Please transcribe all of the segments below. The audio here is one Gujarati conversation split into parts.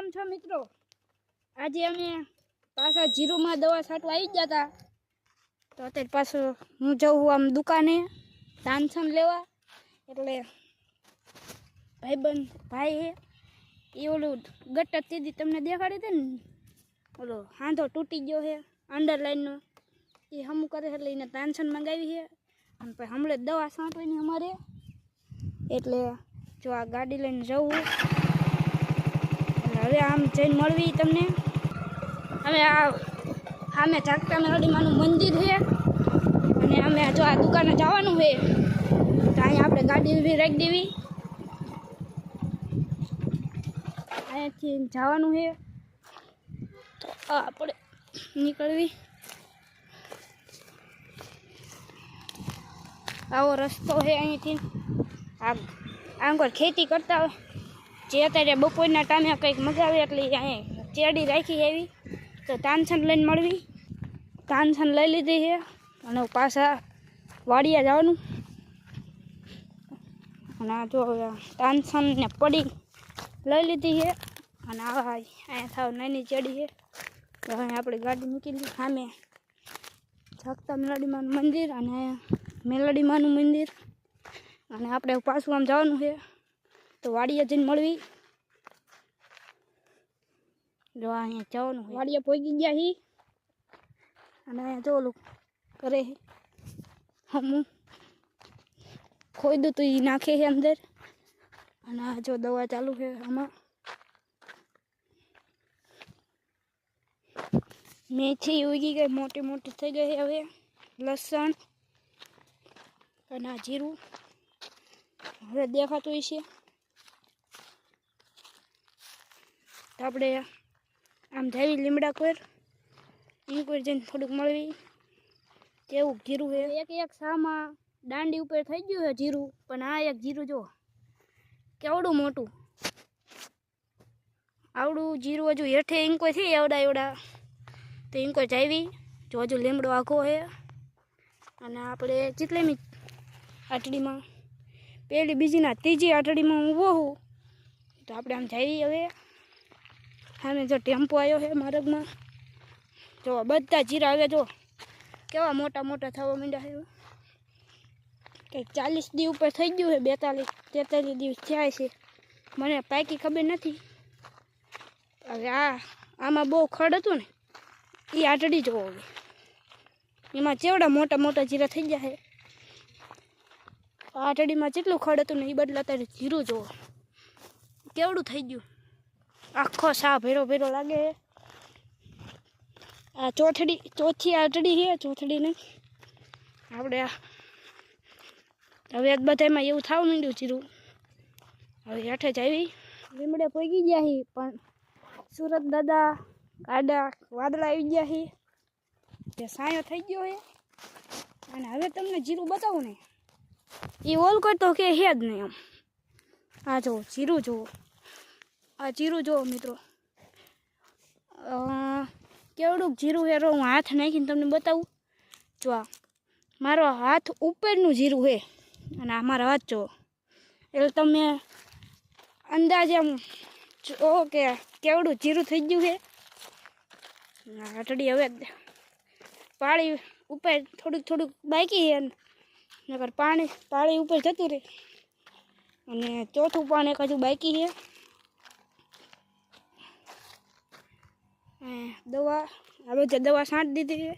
કેમ છો મિત્રો? આજે અમે પાછા જીરુમાં દવા છાંટવા આવી ગયા હતા. તો અત્યારે પાછું હું જઉં આમ દુકાને તાનસન લેવા. એટલે ભાઈ હે એ ઓલું ગટર સીધી તમને દેખાડી હતી ને, ઓલો હાંધો તૂટી ગયો છે અંડરલાઈનનો, એ હમું કરે એટલે એને તાનસન મંગાવી છે. અને પછી હમણાં દવા છાંટવાની અમારે, એટલે જો આ ગાડી લઈને જવું. હવે આમ જઈને મળવી તમને. હવે આમે જાગતા મેલડીમાનું મંદિર છે, અને અમે જો આ દુકાને જવાનું છે તો અહીંયા આપણે ગાડી ઊભી રાખી દેવી. અહીંયાથી જવાનું છે તો આપણે નીકળવી. આવો રસ્તો છે અહીંથી. આગળ ખેતી કરતા હોય જે અત્યારે બપોરના ટાઈમે કંઈક મગાવે એટલે અહીંયા ચેડી રાખી એવી. તો તાનસન લઈને મળવી. તાનસન લઈ લીધી છે અને પાછા વાડિયા જવાનું. અને આ જો તાનસન ને પડી લઈ લીધી છે. અને અહીંયા થાવ નાની ચેડી છે. તો અહીંયા આપણે ગાડી મૂકી સામે જાગતા મેલડીમાનું મંદિર અને મેલડીમાનું મંદિર. અને આપણે પાછું આમ જવાનું છે તો વાડિયા જઈને મળવી. જો અહીંયા જવાનું વાડિયા પહોંચી ગયા હી. અને અહીંયા જો ઓલું કરે છે હમું ખોઈ તો એ નાખે છે અંદર. અને આ જો દવા ચાલુ છે આમાં. મેથી ઉગી ગઈ, મોટી મોટી થઈ ગઈ છે હવે. લસણ અને આ જીરું હવે દેખાતું છે. તો આપણે આમ જાવી લીમડા કોર ઇન્કોર જઈને થોડુંક મળવી. કેવું જીરું છે, એક એક સામાં દાંડી ઉપર થઈ ગયું છે જીરું. પણ આ એક જીરું જો કેવડું મોટું, આવડું જીરું હજુ હેઠે ઇન્કો થઈ એવડા એવડા. તો ઇન્કો જાવી જો હજુ લીમડો આખો છે. અને આપણે જેટલીની આટડીમાં પહેલી બીજીના ત્રીજી આટડીમાં ઊભો હું. તો આપણે આમ જાવી. હવે સામે જો ટેમ્પો આવ્યો છે માર્ગમાં. જો બધા જીરા હવે જો કેવા મોટા મોટા થવા માંડ્યા છે. કંઈક 40 દી ઉપર થઈ ગયું છે, 42-43 દિવસ થયા છે. મને પાકી ખબર નથી. હવે આમાં બહુ ખડ હતું ને એ આટડી જોવો. હવે એમાં ચેવડા મોટા મોટા જીરા થઈ ગયા છે. આટડીમાં જેટલું ખડ હતું ને એ બદલે અત્યારે જીરું જોવો કેવડું થઈ ગયું. આખો સા ભેરો ભેરો લાગે. આ ચોથી આટડી છે. ચોથડી નહીં આપણે હવે બધામાં એવું થવા માંડ્યું જીરું. હવે હેઠે જ આવી લીમડે પહોંચી ગયા છે. પણ સુરત દાદા ગાડા વાદળા આવી ગયા છે, તે સાયો થઈ ગયો છે. અને હવે તમને જીરું બતાવું ને એ ઓલ કરતો કે હે જ નહીં. આમ આ જુઓ જીરું જુઓ, આ જીરું જુઓ મિત્રો કેવડુંક જીરું છે. હું હાથ નાખીને તમને બતાવું. જો આ મારો હાથ ઉપરનું જીરું છે અને આ મારો હાથ જુઓ. એટલે તમે અંદાજે આમ જો કે કેવડું જીરું થઈ ગયું છે. આટડી હવે પાળી ઉપર થોડુંક બાકી છે, નકર પાળી ઉપર જતું રહે. અને ચોથું પણ એક હજુ બાકી છે. દવા હવે જે દવા છાંટી દીધી છે.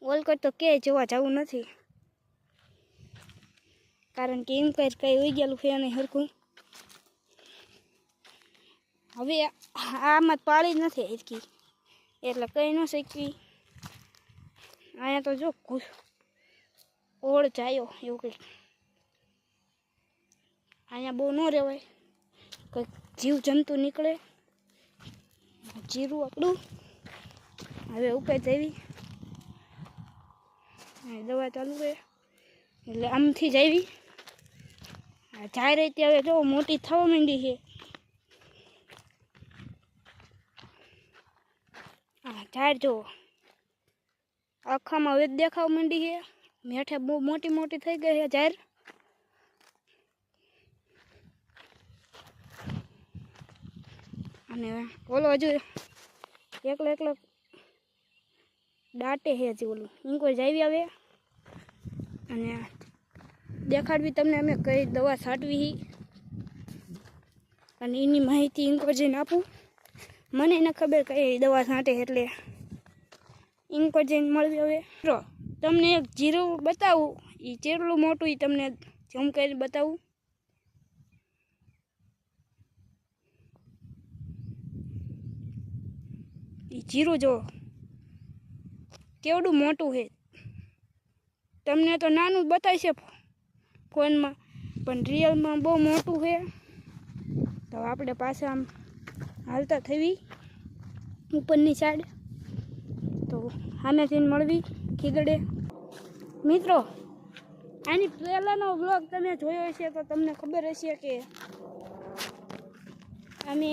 ઓલ કરતો કે જોવા જવું નથી, કારણ કે એમ કંઈ ઉઈ ગયેલું છે નહીં હરખું. હવે આમાં પાળી જ નથી હરખી એટલે કંઈ ન શીખવી. અહીંયા તો જો ઓળ જાયો એવું કંઈક. અહીંયા બહુ ન રહેવાય, કંઈક જીવ જંતુ નીકળે. જીરું આપણું હવે ઉપર જવી. દવા ચાલુ છે એટલે આમથી જવી. જાય રહી ત્યાં હવે જો મોટી થવા માંડી છે. હા ઝાડ જો આખામાં હવે દેખાવા માંડી છે. મેઠે બહુ મોટી મોટી થઈ ગઈ છે ઝાડ. અને ઓલો હજુ એકલો દાંટે છે હજી ઓલું ઇન્કો જાવી આવે અને દેખાડવી તમને અમે કઈ દવા છાંટવી અને એની માહિતી ઇન્કો જઈને આપું. મને ન ખબર કઈ દવા છાંટે એટલે ઇન્કો જઈને મળવી. હવે તમને એક જીરું બતાવું, એ કેટલું મોટું એ તમને ઝૂમ કરીને બતાવું. એ જીરું જો કેવડું મોટું છે. તમને તો નાનું બતાવી છે ફોનમાં, પણ રિયલમાં બહુ મોટું છે. તો આપણે પાછા આમ હાલતા થવી ઉપરની સાઈડ, તો સામેથી મળવી ખીગડે. મિત્રો આની પહેલાંનો વ્લોગ તમે જોયો હશે તો તમને ખબર હશે કે અમે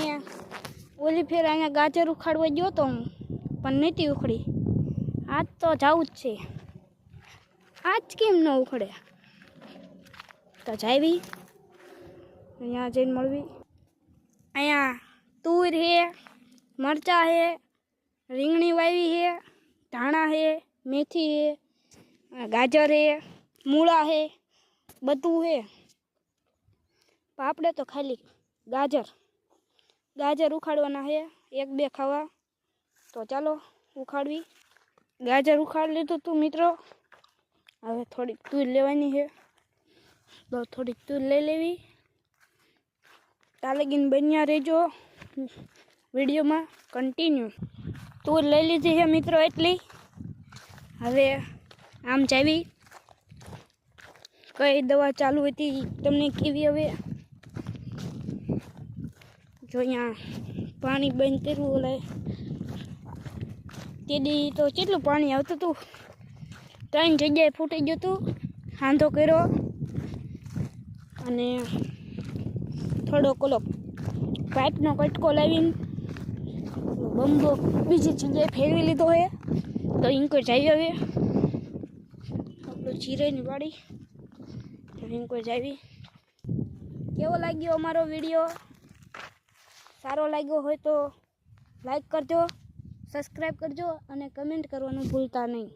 ઓલી ફેર અહીંયા ગાજર ઉખાડવા ગયો તો હું, પણ નથી ઉખડી. આજ તો જવું જ છે. આજ કેમ ન ઉખડે? તો જાવી અહીંયા જઈને મળવી. અહીંયા તુર છે, મરચાં છે, રીંગણી વાવી છે, ધાણા છે, મેથી છે, ગાજર છે, મૂળા છે, બધું છે. પણ આપણે તો ખાલી ગાજર ઉખાડવાના છે, 1-2 ખાવા. તો ચાલો ઉખાડવી. ગાજર ઉખાડી લીધું તું મિત્રો. હવે થોડીક તુર લેવાની છે, તો થોડીક તુર લઈ લેવી. તાલગીન બન્યા રહેજો વિડીયોમાં કન્ટિન્યુ. તુર લઈ લીધી છે મિત્રો એટલી. હવે આમ જાવી કઈ દવા ચાલુ હતી તમને કેવી. હવે જો અહીંયા પાણી બંધ કરવું, ઓલે તેડી તો કેટલું પાણી આવતું હતું. 3 જગ્યાએ ફૂટી ગયું હતું. હાંધો કર્યો અને થોડોક ઓલો પાઇપનો કટકો લાવીને બંબો બીજી જગ્યાએ ફેરવી લીધો હોય. તો ઇન્કો જાવી. હવે આપણું જીરાની વાડી, તો ઇન્કો જાવી. કેવો લાગ્યો અમારો વિડીયો? સારો લાગ્યો હોય તો લાઈક કરજો, સબસ્ક્રાઈબ કરજો અને કમેન્ટ કરવાનું ભૂલતા નહીં.